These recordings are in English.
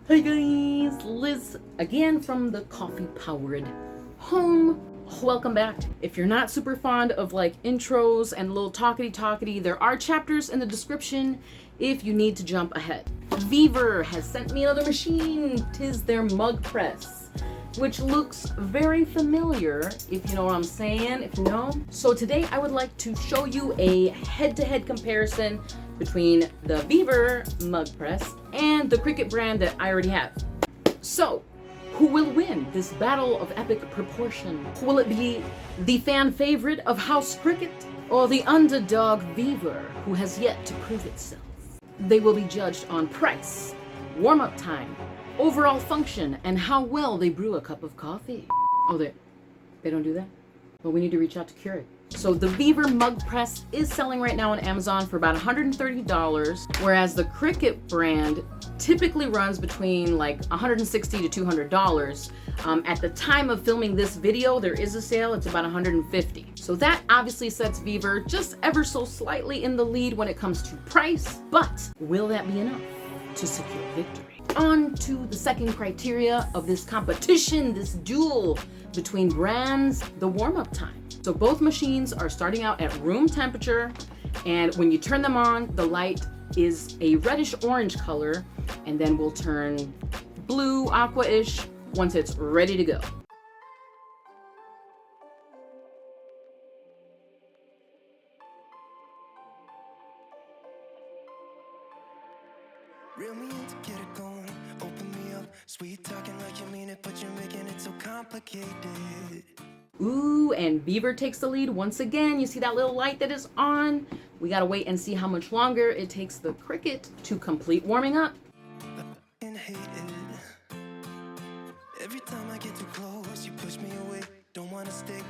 Hey guys, Liz again from the coffee powered home. Welcome back. If you're not super fond of like intros and little talkity, there are chapters in the description if you need to jump ahead. Vevor has sent me another machine. 'Tis their mug press, which looks very familiar, if you know what I'm saying, if you know. So today I would like to show you a head-to-head comparison between the Vevor mug press and the Cricut brand that I already have. So, who will win this battle of epic proportion? Will it be the fan favorite of House Cricut or the underdog Vevor, who has yet to prove itself? They will be judged on price, warm-up time, overall function, and how well they brew a cup of coffee. Oh, they don't do that? Well, we need to reach out to Cricut. So the Vevor mug press is selling right now on Amazon for about $130, whereas the Cricut brand typically runs between like $160 to $200. At the time of filming this video, there is a sale. It's about $150. So that obviously sets Vevor just ever so slightly in the lead when it comes to price, but will that be enough to secure victory? On to the second criteria of this competition, this duel between brands, the warm-up time. So both machines are starting out at room temperature, and when you turn them on, the light is a reddish orange color, and then will turn blue, aqua-ish once it's ready to go. Reel me in to get it going, open me up. Sweet talking like you mean it, but you're making it so complicated. Ooh, and Vevor takes the lead once again. You see that little light that is on? We gotta wait and see how much longer it takes the Cricut to complete warming up. I hate it. Every time I get too close, you push me away. Don't wanna stay.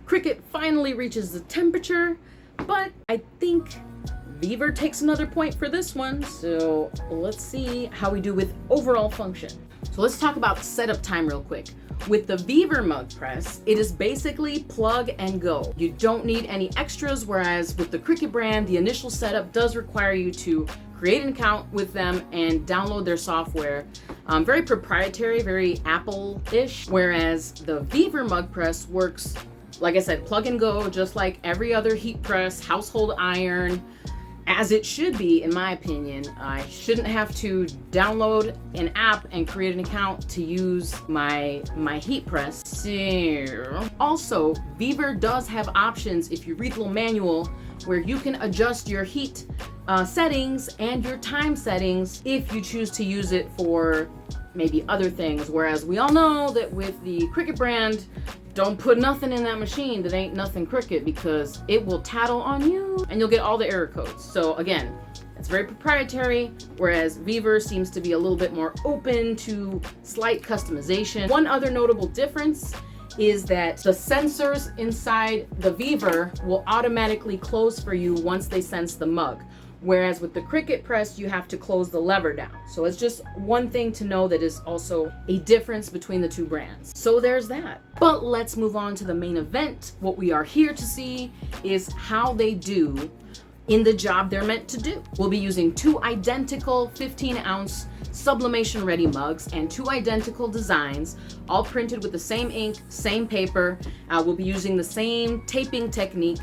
Cricut finally reaches the temperature, but I think Vevor takes another point for this one. So let's see how we do with overall function. So let's talk about setup time real quick. With the Vevor mug press, it is basically plug and go. You don't need any extras, whereas with the Cricut brand, the initial setup does require you to create an account with them and download their software. Very proprietary, very Apple-ish, whereas the Vevor mug press works, like I said, plug and go, just like every other heat press, household iron, as it should be, in my opinion. I shouldn't have to download an app and create an account to use my heat press. So, also, Vevor does have options, if you read the little manual, where you can adjust your heat settings and your time settings if you choose to use it for maybe other things. Whereas we all know that with the Cricut brand, don't put nothing in that machine that ain't nothing Cricut, because it will tattle on you and you'll get all the error codes. So again, it's very proprietary, whereas Vevor seems to be a little bit more open to slight customization. One other notable difference is that the sensors inside the Vevor will automatically close for you once they sense the mug. Whereas with the Cricut press, you have to close the lever down. So it's just one thing to know that is also a difference between the two brands. So there's that. But let's move on to the main event. What we are here to see is how they do in the job they're meant to do. We'll be using two identical 15-ounce Sublimation ready mugs and two identical designs, all printed with the same ink, same paper. We'll be using the same taping technique,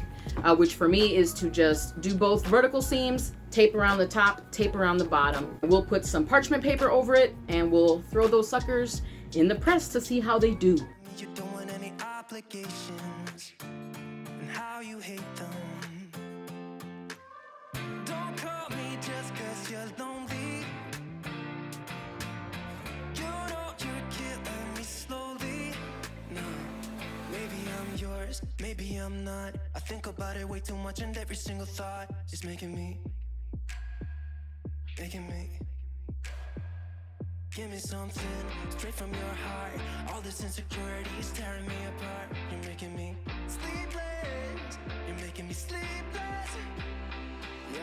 which for me is to just do both vertical seams, tape around the top, tape around the bottom. We'll put some parchment paper over it, and we'll throw those suckers in the press to see how they do. You don't want any obligations, and how you hate them. Don't call me just 'cause you're lonely. You know you're killing me slowly. No, maybe I'm yours, maybe I'm not. I think about it way too much, and every single thought is making me. Give me something straight from your heart. All this insecurity is tearing me apart. You're making me sleepless. You're making me sleepless. Yeah.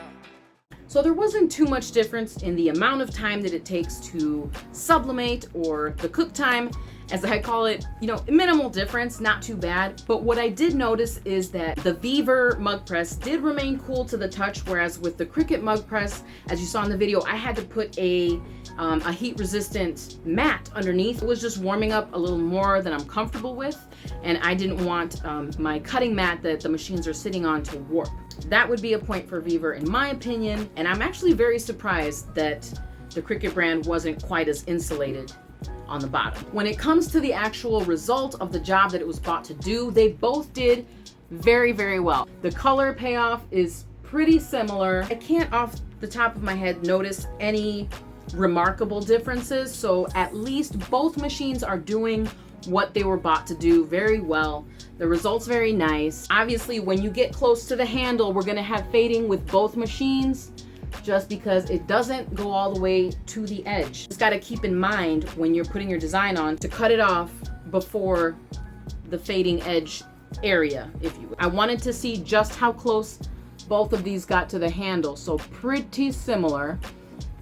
So there wasn't too much difference in the amount of time that it takes to sublimate, or the cook time, as I call it. You know, minimal difference, not too bad. But what I did notice is that the Vevor mug press did remain cool to the touch, whereas with the Cricut mug press, as you saw in the video, I had to put a a heat-resistant mat underneath. It was just warming up a little more than I'm comfortable with, and I didn't want my cutting mat that the machines are sitting on to warp. That would be a point for Vevor in my opinion, and I'm actually very surprised that the Cricut brand wasn't quite as insulated on the bottom. When it comes to the actual result of the job that it was bought to do, they both did very, very well. The color payoff is pretty similar. I can't off the top of my head notice any remarkable differences, so at least both machines are doing what they were bought to do very well. The result's very nice. Obviously, when you get close to the handle, we're gonna have fading with both machines just because it doesn't go all the way to the edge. Just gotta keep in mind when you're putting your design on to cut it off before the fading edge area, if you will. I wanted to see just how close both of these got to the handle, so pretty similar.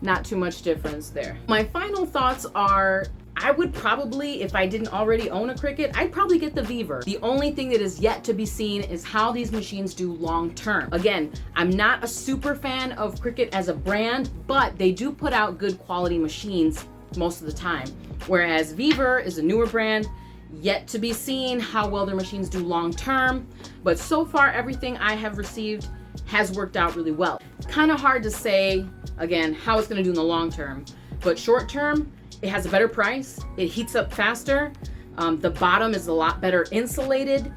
Not too much difference there. My final thoughts are, I would probably, if I didn't already own a Cricut, I'd probably get the Vevor. The only thing that is yet to be seen is how these machines do long term. Again, I'm not a super fan of Cricut as a brand, but they do put out good quality machines most of the time. Whereas Vevor is a newer brand, yet to be seen how well their machines do long term. But so far, everything I have received has worked out really well. Kind of hard to say, again, how it's gonna do in the long term, but short term, it has a better price, it heats up faster, the bottom is a lot better insulated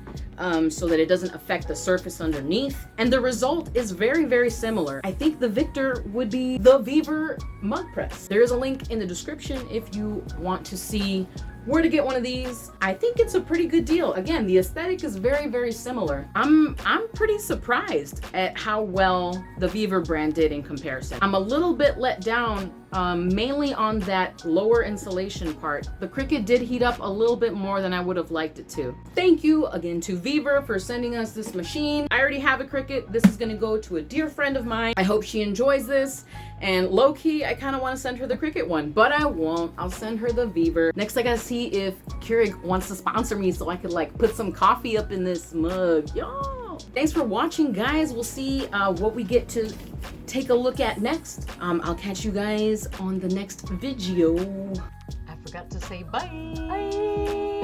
so that it doesn't affect the surface underneath, and the result is very, very similar. I think the victor would be the Vevor mug press. There is a link in the description if you want to see where to get one of these. I think it's a pretty good deal. Again, the aesthetic is very, very similar. I'm pretty surprised at how well the Vevor brand did in comparison. I'm a little bit let down mainly on that lower insulation part. The Cricut did heat up a little bit more than I would have liked it to. Thank you again to Vevor for sending us this machine. I already have a Cricut. This is gonna go to a dear friend of mine. I hope she enjoys this. And low-key, I kind of want to send her the Cricut one, but I won't. I'll send her the Vevor. Next, I gotta see if Keurig wants to sponsor me so I could like put some coffee up in this mug. Yo! Thanks for watching, guys. We'll see what we get to take a look at next. I'll catch you guys on the next video. I forgot to say bye. Bye!